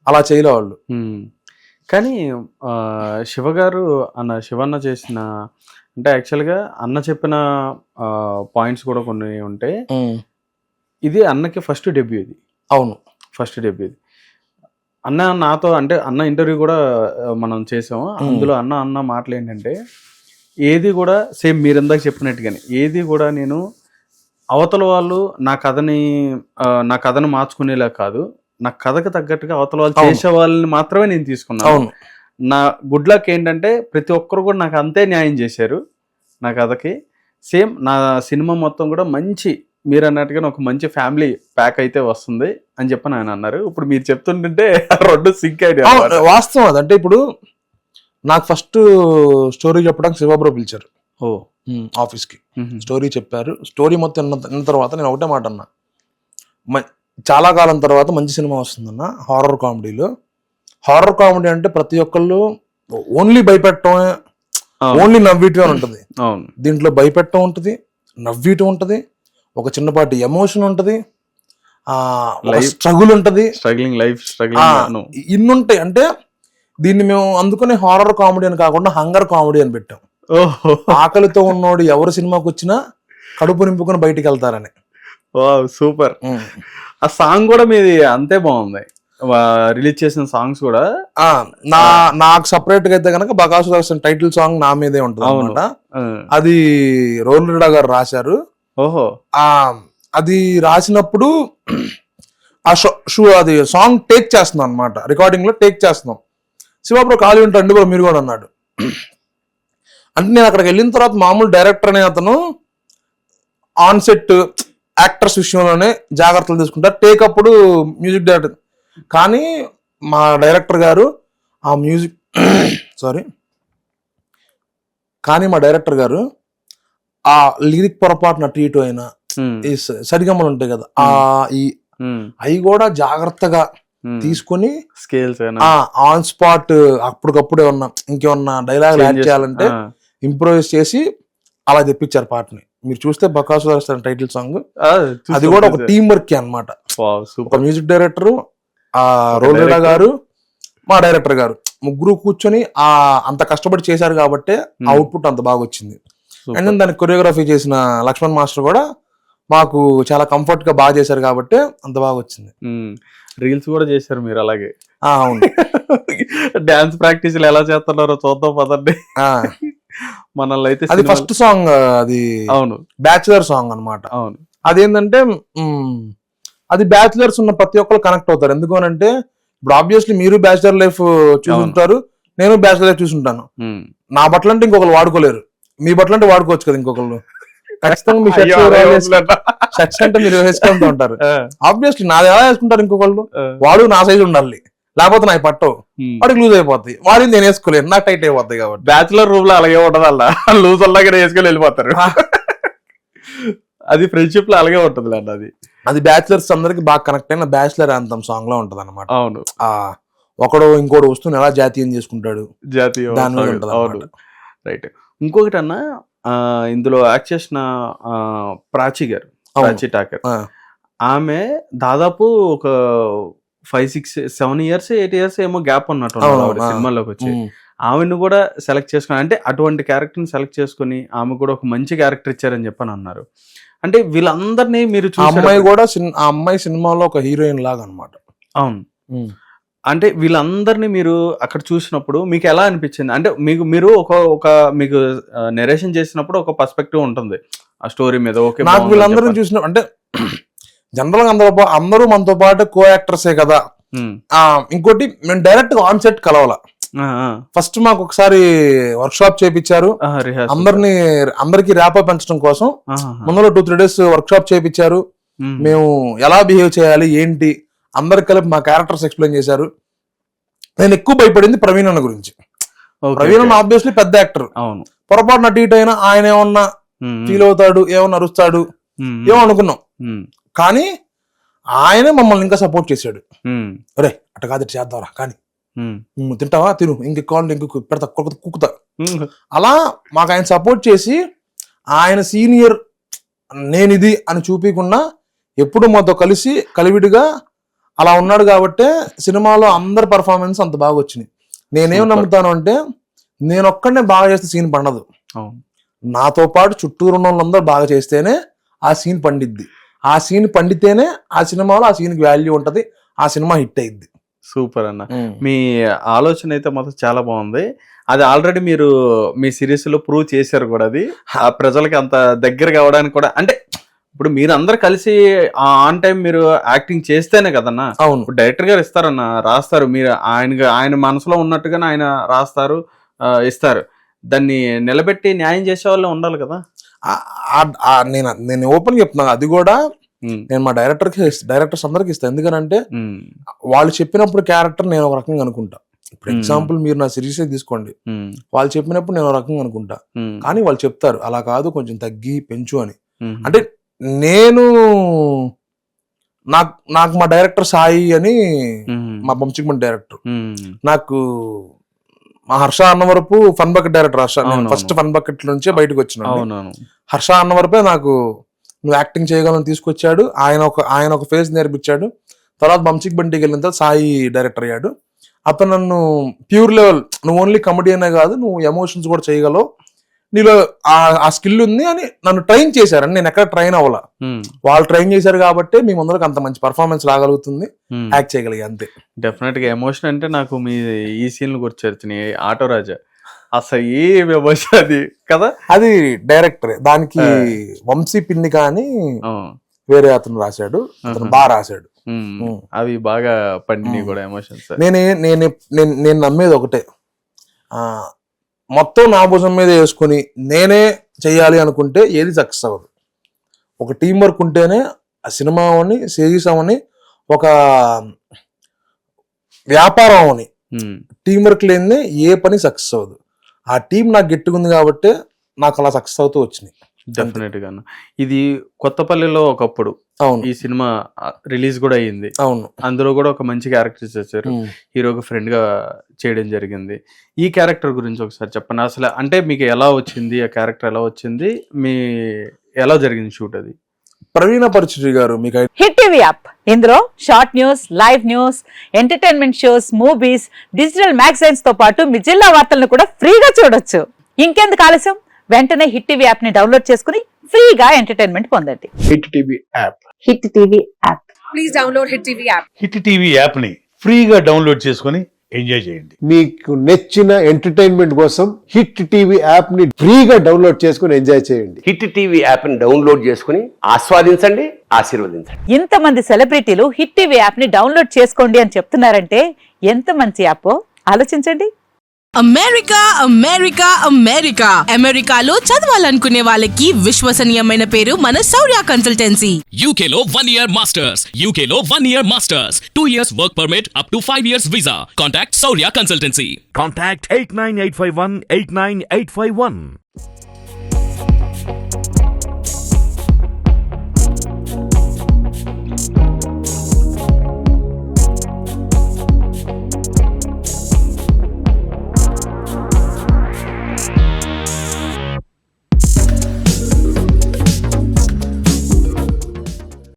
అలా చేయలే వాళ్ళు. కానీ శివగారు శివన్న చేసిన అంటే యాక్చువల్గా అన్న చెప్పిన పాయింట్స్ కూడా కొన్ని ఉంటే ఇది అన్నకి ఫస్ట్ డెబ్యూ ఇది. అవును, ఫస్ట్ డెబ్యూ ఇది. అన్న నాతో అంటే అన్న ఇంటర్వ్యూ కూడా మనం చేసాము. అందులో అన్న మాటలు ఏంటంటే ఏది కూడా సేమ్ మీరు ఇందాక చెప్పినట్టుగానే ఏది కూడా నేను అవతల వాళ్ళు నా కథను మార్చుకునేలా కాదు, నా కథకు తగ్గట్టుగా అవతల వాళ్ళు చేసే వాళ్ళని మాత్రమే నేను తీసుకున్నాను. నా గుడ్ లక్ ఏంటంటే ప్రతి ఒక్కరు కూడా నాకు అంతే న్యాయం చేశారు నా కథకి. సేమ్ నా సినిమా మొత్తం కూడా మంచి మీరు అన్నట్టుగా ఒక మంచి ఫ్యామిలీ ప్యాక్ అయితే వస్తుంది అని చెప్పని ఆయన అన్నారు. ఇప్పుడు మీరు చెప్తుంటే రెండు సింక్ ఐడియా వాస్తవం అది. అంటే ఇప్పుడు నాకు ఫస్ట్ స్టోరీ చెప్పడానికి శివబ్రో పిలిచారు ఆఫీస్కి. స్టోరీ చెప్పారు. స్టోరీ మొత్తం విన్న తర్వాత నేను ఒకటే మాట అన్నా, చాలా కాలం తర్వాత మంచి సినిమా వస్తుందన్న హారర్ కామెడీలో. హారర్ కామెడీ అంటే ప్రతి ఒక్కళ్ళు ఓన్లీ భయపెట్టడం, ఓన్లీ నవ్వీయటం అని ఉంటుంది. దీంట్లో భయపెట్టడం ఉంటుంది, నవ్వీయటం ఉంటుంది, ఒక చిన్నపాటి ఎమోషన్ ఉంటుంది, స్ట్రగుల్ ఉంటుంది, ఇన్ని ఉంటాయి. అంటే దీన్ని మేము అందుకని హారర్ కామెడీ అని కాకుండా హంగర్ కామెడీ అని పెట్టాం. ఆకలితో ఉన్నోడు ఎవరు సినిమాకి వచ్చినా కడుపు నింపుకొని బయటికి వెళ్తారని. సూపర్. ఆ సాంగ్ కూడా మీది అంతే బాగుంది. రిలీజ్ చేసిన సాంగ్స్ కూడా నాకు సపరేట్ గా అయితే కనుక బకాసు టైటిల్ సాంగ్ నా మీదే ఉంటుంది అనమాట. అది రోల్డా గారు రాశారు. ఓహో. అది రాసినప్పుడు అది సాంగ్ టేక్ చేస్తున్నాం అనమాట, రికార్డింగ్ లో టేక్ చేస్తున్నాం. శివబ్రో ఖాళీ ఉంటాడు బ్రో మీరు కూడా అన్నాడు. అంటే నేను అక్కడికి వెళ్ళిన తర్వాత మామూలు డైరెక్టర్ అనే అతను ఆన్ సెట్ యాక్టర్స్ విషయంలోనే జాగ్రత్తలు తీసుకుంటారు, టేక్ అప్పుడు మ్యూజిక్ డైరెక్టర్. కానీ మా డైరెక్టర్ గారు ఆ మ్యూజిక్ ఆ లిరిక్ పొరపాటున అటు ఇటు అయినా ఈ సరిగమ్మలు ఉంటాయి కదా, అవి కూడా జాగ్రత్తగా తీసుకొని స్కేల్స్ ఆన్ స్పాట్ అప్పటికప్పుడు ఇంకేమన్నా డైలాగ్ యాడ్ చేయాలంటే ఇంప్రూవైజ్ చేసి అలా తెప్పించారు పాటని. మీరు చూస్తే బకాసు టైటిల్ సాంగ్ అది కూడా ఒక టీం వర్క్ అనమాట. ఒక మ్యూజిక్ డైరెక్టర్, ఆ రోల్డా గారు, మా డైరెక్టర్ గారు ముగ్గురు కూర్చొని అంత కష్టపడి చేశారు కాబట్టి అవుట్పుట్ అంత బాగా వచ్చింది. అండ్ దానికి కొరియోగ్రఫీ చేసిన లక్ష్మణ్ మాస్టర్ కూడా మాకు చాలా కంఫర్ట్ గా బాగా చేశారు కాబట్టి అంత బాగా వచ్చింది. రీల్స్ కూడా చేశారు మీరు అలాగే. అవును. డాన్స్ ప్రాక్టీస్ ఎలా చేస్తున్నారో చూద్దాం పదండి. మనల్ని అయితే అది ఫస్ట్ సాంగ్, అది అవును బ్యాచులర్ సాంగ్ అనమాట. అవును. అదేంటంటే అది బ్యాచులర్స్ ఉన్న ప్రతి ఒక్కరు కనెక్ట్ అవుతారు. ఎందుకు అంటే ఇప్పుడు ఆబ్వియస్లీ మీరు బ్యాచులర్ లైఫ్ చూసుంటారు, నేను బ్యాచులర్ లైఫ్ చూసుంటాను. నా బట్టలు అంటే ఇంకొకరు వాడుకోలేరు, మీ బట్టలు అంటే వాడుకోవచ్చు కదా ఇంకొకరు. ఖచ్చితంగా మీ షర్ట్స్ అంటే మీరు వేసుకుంటూ ఉంటారు. ఆబ్వియస్లీ నాది ఎలా వేసుకుంటారు ఇంకొకళ్ళు, వాడు నా సైజు ఉండాలి, లేకపోతే నాకు పట్టవు, వాడికి లూజ్ అయిపోతాయి, వాడిని నేను వేసుకోలేను, నాకు టైట్ అయిపోతాయి. కాబట్టి బ్యాచులర్ రూమ్ లో అలాగే ఉండదు, అలా లూజ్ అలాగే వేసుకొని వెళ్ళిపోతారు. అది ఫ్రెండ్షిప్ లో అలాగే ఉంటుంది అండి. అది బ్యాచులర్స్ అందరికి బాగా కనెక్ట్ అయిన బ్యాచులర్ అంతం సాంగ్ లో ఉంటది అనమాట. అవును. ఒకడు ఇంకోటి వస్తువుని ఎలా జాతీయం చేసుకుంటాడు, జాతీయం. అవును, రైట్. ఇంకొకటి అన్న, ఇందులో యాక్ట్ చేసిన ప్రాచి గారు, ప్రాచి ఠాకర్, ఆమె దాదాపు ఒక 5, 6, 7 years 8 years ఏమో గ్యాప్ ఉన్నట్టు సినిమాలోకి వచ్చి. ఆమెను కూడా సెలెక్ట్ చేసుకుని, అంటే అటువంటి క్యారెక్టర్ ని సెలెక్ట్ చేసుకుని ఆమె కూడా ఒక మంచి క్యారెక్టర్ ఇచ్చారని చెప్పని అన్నారు. అంటే వీళ్ళందరినీ మీరు అమ్మాయి కూడా ఆ అమ్మాయి సినిమాలో ఒక హీరోయిన్ లాగా అనమాట. అవును. అంటే వీళ్ళందరినీ మీరు అక్కడ చూసినప్పుడు మీకు ఎలా అనిపించింది? అంటే మీరు ఒక మీకు నెరేషన్ చేసినప్పుడు ఒక పర్స్పెక్టివ్ ఉంటుంది ఆ స్టోరీ మీద. ఓకే, నాకు వీళ్ళందరినీ చూసిన అంటే జనరల్ గా అందరూ మనతో పాటు కో యాక్టర్సే కదా. ఇంకోటి మేము డైరెక్ట్ గా ఆన్ సెట్ కలవాల. ఫస్ట్ మాకు ఒకసారి వర్క్ షాప్ చేయించారు, అందరికి ర్యాప్ పెంచడం కోసం. ముందులో 2-3 days వర్క్ షాప్ చేయించారు. మేము ఎలా బిహేవ్ చేయాలి ఏంటి అందరికి కలిపి మా క్యారెక్టర్స్ ఎక్స్ప్లెయిన్ చేశారు. నేను ఎక్కువ భయపడింది ప్రవీణ్ అన్న గురించి. ప్రవీణ్ అన్న ఆబ్వియస్లీ పెద్ద యాక్టర్, పొరపాటున అటు ఇటు అయినా ఆయన ఏమన్నా ఫీల్ అవుతాడు, ఏమన్నా అరుస్తాడు ఏమో అనుకున్నాం. కానీ ఆయనే మమ్మల్ని ఇంకా సపోర్ట్ చేశాడు. అరే అట్ట కాదు చేద్దాంరా, కానీ తింటావా తిను, ఇంకొక పెడతా కుక్కుతా. అలా మాకు ఆయన సపోర్ట్ చేసి ఆయన సీనియర్ నేనిది అని చూపించకుండా ఎప్పుడు మాతో కలిసి కలివిడిగా అలా ఉన్నాడు కాబట్టే సినిమాలో అందరి పర్ఫార్మెన్స్ అంత బాగా వచ్చినాయి. నేనేం నమ్ముతాను అంటే నేను ఒక్కడనే బాగా చేస్తే సీన్ పండదు, నాతో పాటు చుట్టూరు ఉన్న వాళ్ళందరూ బాగా చేస్తేనే ఆ సీన్ పండిద్ది. ఆ సీన్ పండితేనే ఆ సినిమాలో ఆ సీన్కి వాల్యూ ఉంటది, ఆ సినిమా హిట్ అయ్యిద్ది. సూపర్ అన్న, మీ ఆలోచన అయితే మాత్రం చాలా బాగుంది. అది ఆల్రెడీ మీరు మీ సిరీస్ లో ప్రూవ్ చేశారు కూడా. అది ఆ ప్రజలకి అంత దగ్గర కావడానికి కూడా, అంటే ఇప్పుడు మీరు అందరు కలిసి ఆన్ టైం మీరు యాక్టింగ్ చేస్తేనే కదన్నా. అవును, డైరెక్టర్ గారు ఇస్తారన్న, రాస్తారు, మీరు ఆయన మనసులో ఉన్నట్టుగానే ఆయన రాస్తారు, ఇస్తారు. దాన్ని నిలబెట్టి న్యాయం చేసే వాళ్ళు ఉండాలి కదా. నేను ఓపెన్ చెప్తున్నా, అది కూడా నేను మా డైరెక్టర్స్ అందరికి ఇస్తాను. ఎందుకనంటే వాళ్ళు చెప్పినప్పుడు క్యారెక్టర్ నేను ఒక రకంగా అనుకుంటా. ఇప్పుడు ఎగ్జాంపుల్ మీరు నా సిరీస్ తీసుకోండి, వాళ్ళు చెప్పినప్పుడు నేను ఒక రకంగా అనుకుంటా, కానీ వాళ్ళు చెప్తారు అలా కాదు కొంచెం తగ్గి పెంచు అని. అంటే నేను నాకు మా డైరెక్టర్ సాయి అని, మా బంచిక్మెంట్ డైరెక్టర్, నాకు మా Harsha Annavarapu fun bucket director. Harsha first fun bucket నుంచే బయటకు వచ్చినాను. హర్ష అన్నవరపే నాకు నువ్వు యాక్టింగ్ చేయగలని తీసుకొచ్చాడు. ఆయన ఒక ఫేజ్ నేర్పించాడు. తర్వాత బంచిక్ బంటికి వెళ్ళిన తర్వాత సాయి డైరెక్టర్ అయ్యాడు. అతను నన్ను ప్యూర్ లెవెల్, నువ్వు ఓన్లీ కమెడీనే కాదు నువ్వు ఎమోషన్స్ కూడా చేయగలవు, నీలో ఆ స్కిల్ ఉంది అని నన్ను ట్రైన్ చేశారని. నేను ఎక్కడ ట్రైన్ అవ్వాల, వాళ్ళు ట్రైన్ చేశారు కాబట్టి మీ ముందరకు అంత మంచి పర్ఫార్మెన్స్ రాగలుగుతుంది, యాక్ట్ చేయగలిగా అంతే. డెఫినెట్ గా ఎమోషన్ అంటే నాకు మీ ఈ సీన్లు గుర్తొచ్చినాయి. ఆటో రాజా అసలు ఏ ఎమోషన్ అది కదా, అది డైరెక్టరే. దానికి వంశీ పిన్ని కానీ వేరే అతను రాశాడు, అతను బాగా రాశాడు. అవి బాగా పండినాయి కూడా ఎమోషన్స్. నేను నమ్మేది ఒకటే, మొత్తం నా భుజం మీద వేసుకుని నేనే చెయ్యాలి అనుకుంటే ఏది సక్సెస్ అవ్వదు. ఒక టీం వర్క్ ఉంటేనే ఆ సినిమా అవని, సిరీస్ అవని, ఒక వ్యాపారం అవని, టీం వర్క్ లేనిదే ఏ పని సక్సెస్ అవ్వదు. ఆ టీం నాకు గట్టిగుంది కాబట్టి నాకు అలా సక్సెస్ అవుతూ వచ్చినాయి. డెఫినెట్ గా ఇది కొత్తపల్లిలో ఒకప్పుడు అవును, ఈ సినిమా రిలీజ్ కూడా అయ్యింది. అవును, అందులో కూడా ఒక మంచి క్యారెక్టర్ చేశారు, హీరోకి ఫ్రెండ్ గా చేయడం జరిగింది. ఈ క్యారెక్టర్ గురించి ఒకసారి చెప్పండి. అసలు అంటే మీకు ఎలా వచ్చింది, ఆ క్యారెక్టర్ ఎలా వచ్చింది, ఎలా జరిగింది షూట్? అది ప్రవీణ పరిచయ గారు మీకు హిట్ టీవీ యాప్, ఇందులో short news, live news, entertainment shows, movies, digital magazines తో పాటు మీ జిల్లా వార్తలను కూడా ఫ్రీగా చూడొచ్చు. ఇంకెందుకు ఆలస్యం, వెంటనే హిట్ టీవీ యాప్ ని డౌన్లోడ్ చేసుకుని ఫ్రీగా ఎంటర్టైన్మెంట్ పొందండి. Hit TV app, hit TV app, please download hit TV app. Hit TV app ని ఫ్రీగా డౌన్లోడ్ చేసుకొని ఎంజాయ్ చేయండి. మీకు నచ్చిన ఎంటర్టైన్మెంట్ కోసం హిట్ టీవీ యాప్ ని ఫ్రీగా డౌన్లోడ్ చేసుకొని ఎంజాయ్ చేయండి. హిట్ టీవీ యాప్ ని డౌన్లోడ్ చేసుకుని ఆస్వాదించండి, ఆశీర్వదించండి. ఇంతమంది సెలబ్రిటీలు హిట్ టీవీ యాప్ ని డౌన్లోడ్ చేసుకోండి అని చెప్తున్నారంటే ఎంత మంచి యాప్ ఆలోచించండి. అమెరికా అమెరికా అమెరికా అమెరికాలో చదవాలనుకునే వాళ్ళకి విశ్వసనీయమైన పేరు మన శౌర్య కన్సల్టెన్సీ. UK లో 1 year masters, UK లో 1 year masters, 2 years work permit up to 5 years visa. Contact Shaurya Consultancy. Contact 89851 89851.